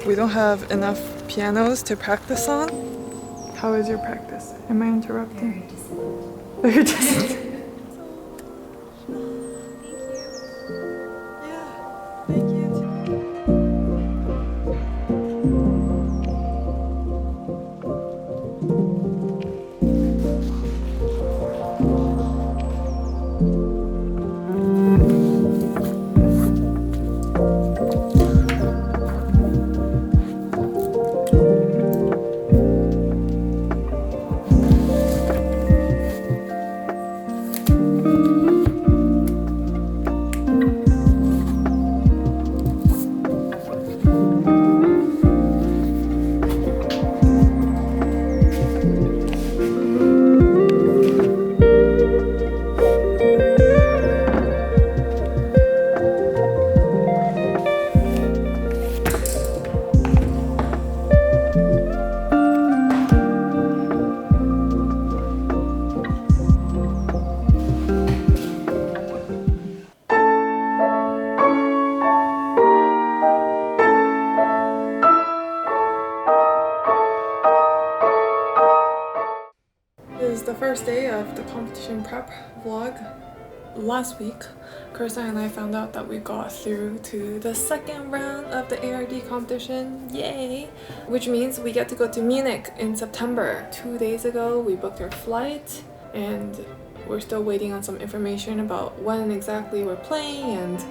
we don't have enough pianos to practice on. How is your practice? Am I interrupting? Very distant. This is the first day of the competition prep vlog. Last week, Carissa and I found out that we got through to the second round of the ARD competition. Yay! Which means we get to go to Munich in September. 2 days ago, we booked our flight and we're still waiting on some information about when exactly we're playing and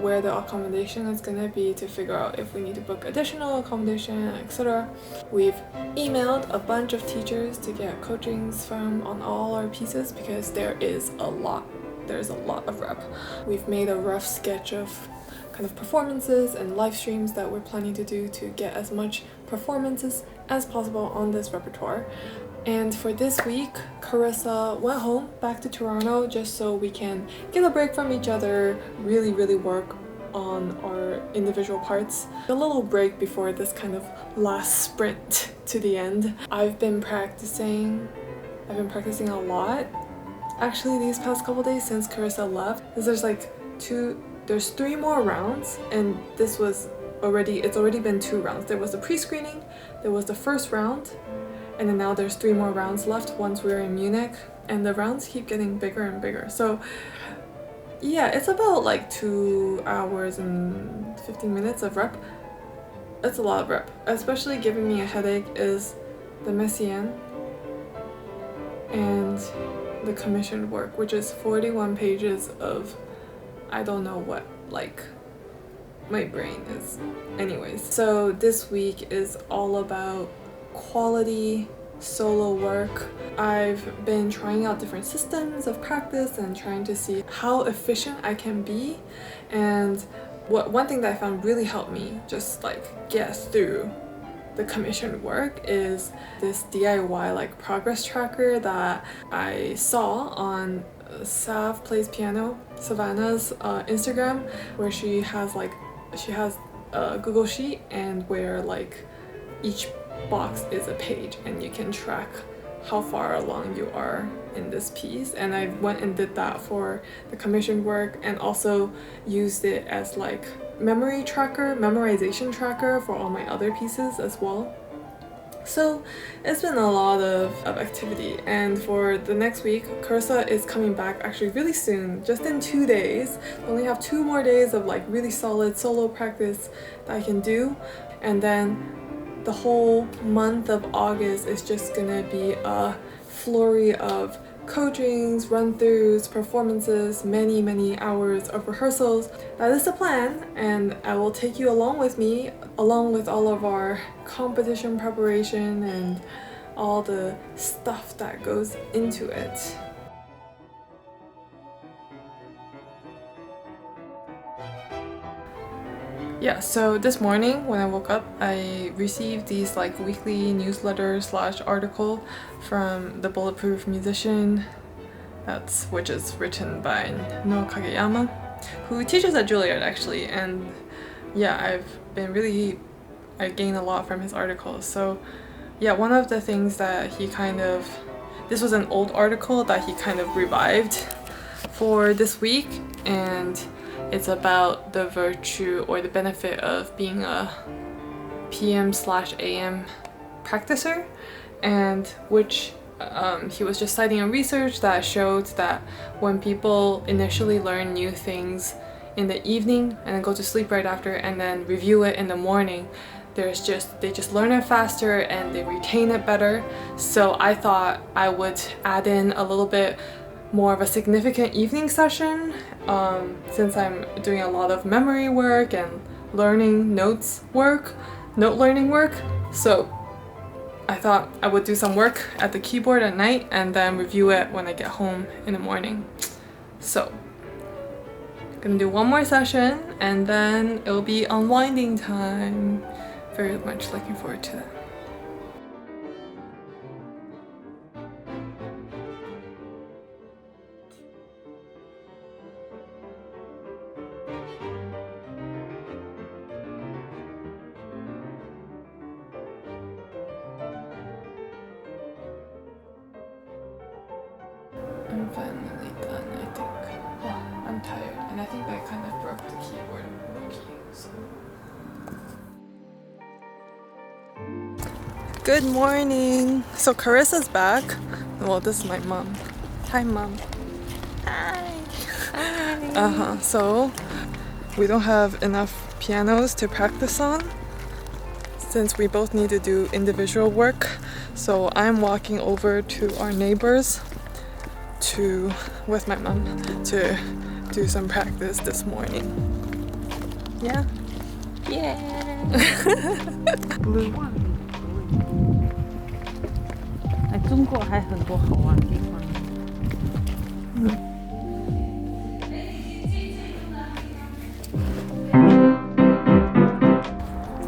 where the accommodation is gonna be to figure out if we need to book additional accommodation, etc. We've emailed a bunch of teachers to get coachings from on all our pieces because there's a lot of rep. We've made a rough sketch of kind of performances and live streams that we're planning to do to get as much performances as possible on this repertoire. And for this week, Carissa went home back to Toronto just so we can get a break from each other, really work on our individual parts. A little break before this kind of last sprint to the end. I've been practicing a lot actually these past couple days since Carissa left. There's 3 more rounds and it's already been 2 rounds. There was the pre-screening, there was the first round, and then now there's 3 more rounds left once we're in Munich, and the rounds keep getting bigger and bigger. So yeah, it's about like 2 hours and 15 minutes of rep. It's a lot of rep. Especially giving me a headache is the Messiaen and the commissioned work, which is 41 pages of I don't know what, like my brain is. Anyways, so this week is all about quality solo work. I've been trying out different systems of practice and trying to see how efficient I can be, and one thing that I found really helped me just like get through the commissioned work is this DIY like progress tracker that I saw on Sav Plays Piano, Savannah's Instagram, where she has a Google Sheet and where like each box is a page and you can track how far along you are in this piece. And I went and did that for the commissioned work and also used it as like memorization tracker for all my other pieces as well. So it's been a lot of activity, and for the next week, Carissa is coming back actually really soon, just in 2 days. I only have 2 more days of like really solid solo practice that I can do, and then the whole month of August is just gonna be a flurry of coachings, run-throughs, performances, many hours of rehearsals. That is the plan, and I will take you along with me, along with all of our competition preparation and all the stuff that goes into it. Yeah, so this morning when I woke up, I received these like weekly newsletter/article from the Bulletproof Musician, which is written by No Kageyama, who teaches at Juilliard actually, and yeah, I gained a lot from his articles. So yeah, one of the things that this was an old article that he kind of revived for this week, and it's about the virtue or the benefit of being a PM/AM practicer, and which he was just citing a research that showed that when people initially learn new things in the evening and then go to sleep right after and then review it in the morning, they just learn it faster and they retain it better. So I thought I would add in a little bit more of a significant evening session, since I'm doing a lot of memory work and learning note learning work. So I thought I would do some work at the keyboard at night and then review it when I get home in the morning. So I'm gonna do one more session and then it'll be unwinding time. Very much looking forward to that. I'm finally done, I think. Well, I'm tired, and I think I kind of broke the keyboard key, so. Good morning! So Carissa's back. Well, this is my mom. Hi, Mom. Hi! Hi! So, we don't have enough pianos to practice on, since we both need to do individual work. So I'm walking over to our neighbors with my mom to do some practice this morning. Yeah? Yeah! Blue one. 中国还很多好玩的地方。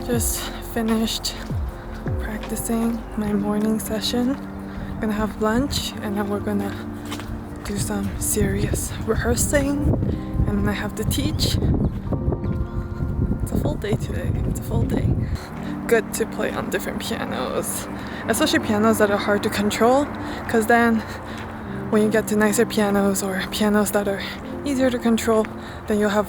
Just finished practicing my morning session. Gonna have lunch and then we're gonna do some serious rehearsing, and then I have to teach. It's a full day today. It's a full day. Good to play on different pianos, especially pianos that are hard to control, because then when you get to nicer pianos or pianos that are easier to control, then you'll have,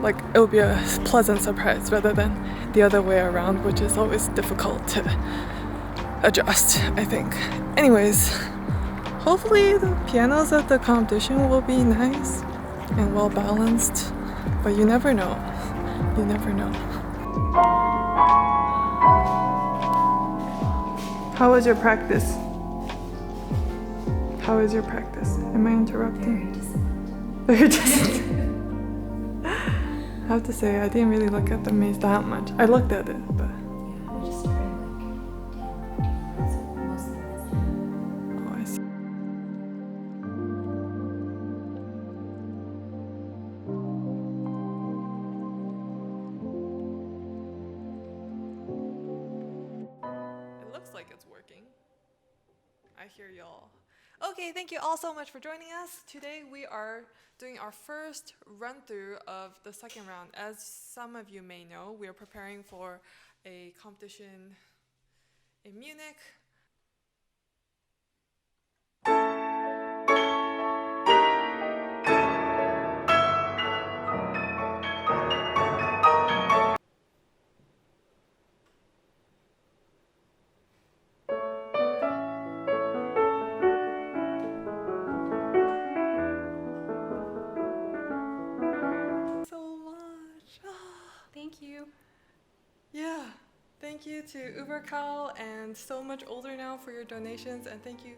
like, it'll be a pleasant surprise rather than the other way around, which is always difficult to adjust, I think. Anyways, hopefully the pianos at the competition will be nice and well balanced, but you never know. You never know. How was your practice? How was your practice? Am I interrupting? Very distant. I have to say, I didn't really look at the maze that much. I looked at it, but... I just started mostly this. Oh, I see. It looks like it's working. I hear y'all. Okay, thank you all so much for joining us. Today we are doing our first run through of the second round. As some of you may know, we are preparing for a competition in Munich. Thank you. Yeah, thank you to Ubercal and So Much Older Now for your donations, and thank you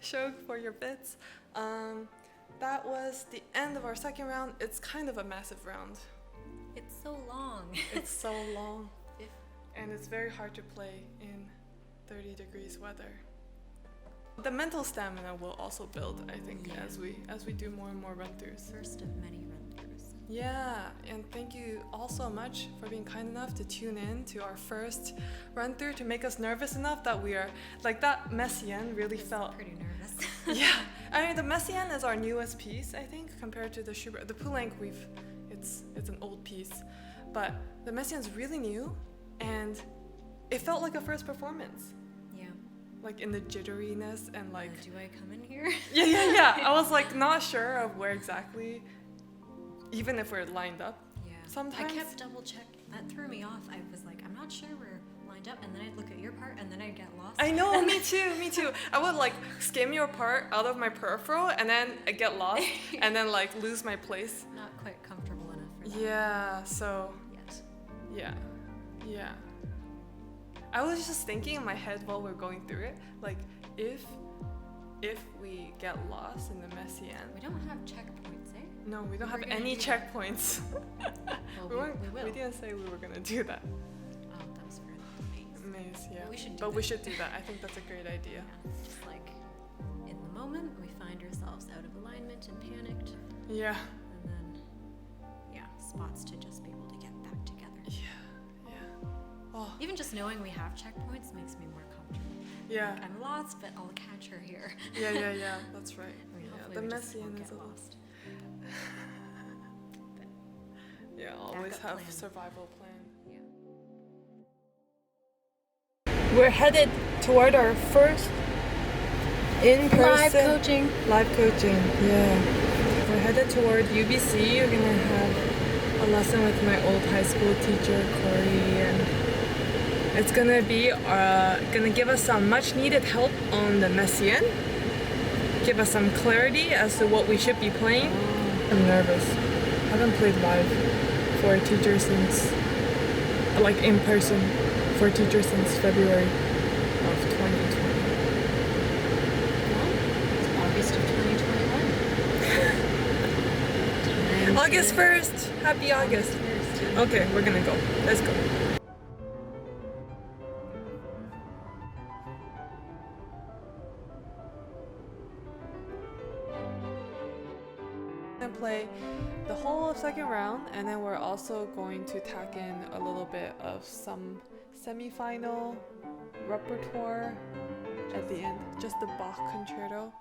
Shok for your bits. That was the end of our second round. It's kind of a massive round. It's so long. It's so long, and it's very hard to play in 30 degrees weather. The mental stamina will also build, I think, as we do more and more run-throughs. First of many run-throughs. Yeah, and thank you all so much for being kind enough to tune in to our first run-through, to make us nervous enough that we are, like, that Messiaen really felt... Pretty nervous. Yeah, I mean, the Messiaen is our newest piece, I think, compared to the Schubert. The Poulenc, it's an old piece, but the Messiaen's really new, and it felt like a first performance. Like in the jitteriness and like... do I come in here? Yeah. I was like not sure of where exactly even if we're lined up. Yeah. Sometimes. I kept double check. That threw me off. I was like, I'm not sure we're lined up, and then I'd look at your part, and then I'd get lost. I know, me too. I would like skim your part out of my peripheral, and then I get lost, and then like lose my place. Not quite comfortable enough for that. Yeah, so Yet. yeah. I was just thinking in my head while we're going through it, like if we get lost in the messian. We don't have checkpoints, eh? No, we don't We're have gonna any do checkpoints. Well, we will. We didn't say we were gonna do that. Oh, that was for the maze. Maze, yeah. We should do but that. we should do that. I think that's a great idea. Yeah, just like in the moment, we find ourselves out of alignment and panicked, Yeah. and then, spots to just be able to get back together. Yeah. Oh, Even just knowing we have checkpoints makes me more comfortable. yeah. I'm lost, but I'll catch her here. Yeah. That's right. I mean, Yeah, hopefully the we just messian won't is get a little. lost. Yeah, always Backup have plan. survival plan. Yeah. We're headed toward our first in-person live coaching. Yeah, we're headed toward UBC. We're gonna have a lesson with my old high school teacher Corey, and it's gonna be gonna give us some much needed help on the messian. Give us some clarity as to what we should be playing. I'm nervous. I haven't played live for a teacher since, like in person, for a teacher since February of 2020. Well, August of 2021. August 1st! Happy August! Okay, we're gonna go. Let's go. And play the whole of second round, and then we're also going to tack in a little bit of some semi-final repertoire at the end, just the Bach Concerto.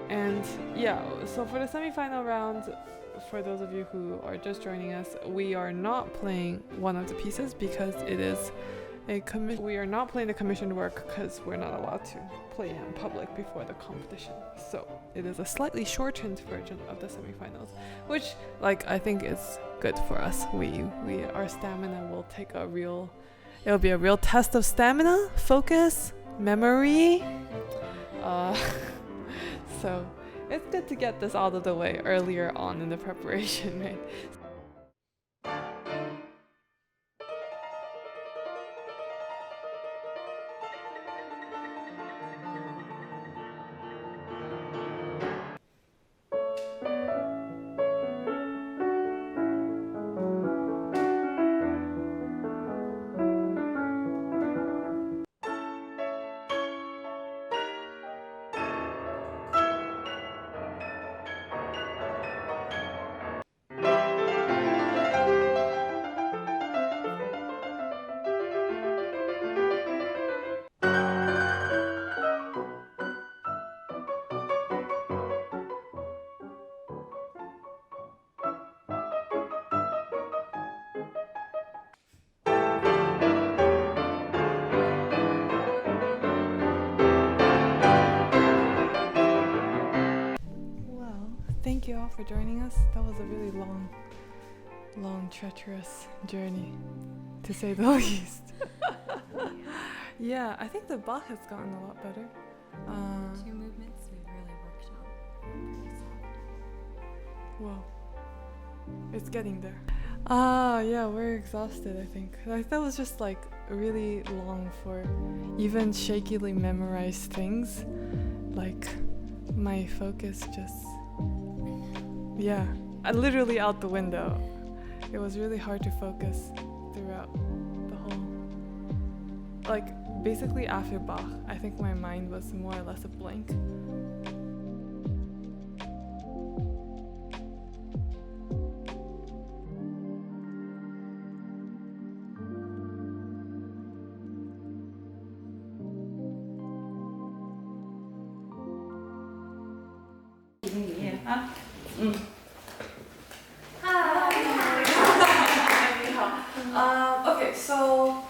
And yeah, so for the semi-final round, for those of you who are just joining us, we are not playing one of the pieces because it is a we are not playing the commissioned work because we're not allowed to play it in public before the competition. So it is a slightly shortened version of the semi-finals, which I think is good for us. Our stamina will take it'll be a real test of stamina, focus, memory. So it's good to get this out of the way earlier on in the preparation, right? Thank you all for joining us. That was a really long, treacherous journey, to say the least. Yeah, I think the Bach has gotten a lot better. 2 movements we really worked on. Pretty solid. Whoa. It's getting there. Yeah, we're exhausted, I think. That was just really long for even shakily memorized things. My focus just... Yeah, literally out the window. It was really hard to focus throughout the whole, like basically after Bach, I think my mind was more or less a blank. Okay, so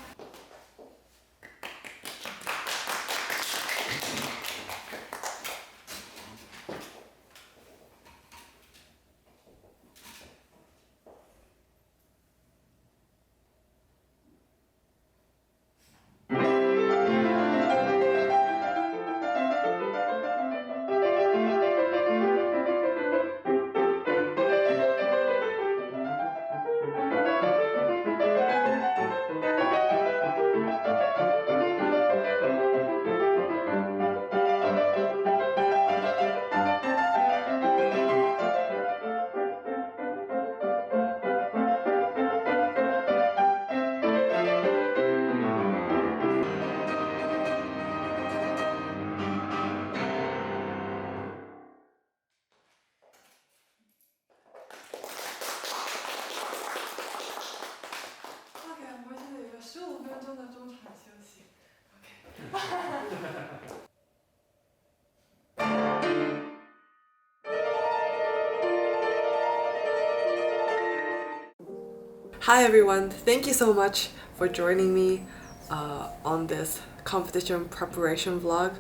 Hi everyone, thank you so much for joining me on this competition preparation vlog.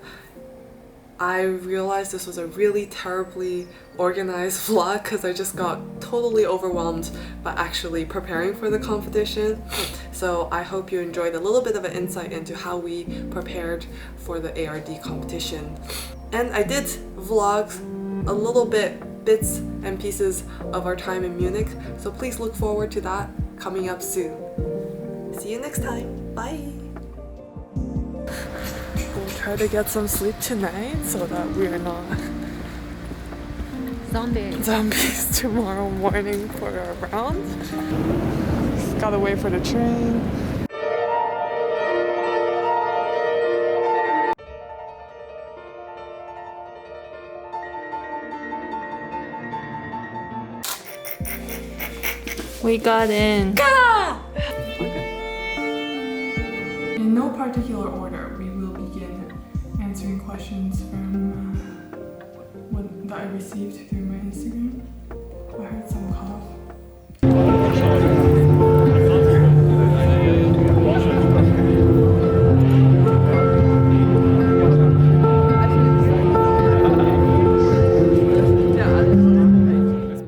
I realized this was a really terribly organized vlog because I just got totally overwhelmed by actually preparing for the competition. So I hope you enjoyed a little bit of an insight into how we prepared for the ARD competition. And I did vlog a little bits and pieces of our time in Munich, so please look forward to that coming up soon. See you next time. Bye! We'll try to get some sleep tonight so that we're not zombies tomorrow morning for our round. Just gotta wait for the train. We got in. In no particular order, we will begin answering questions from that I received through my Instagram.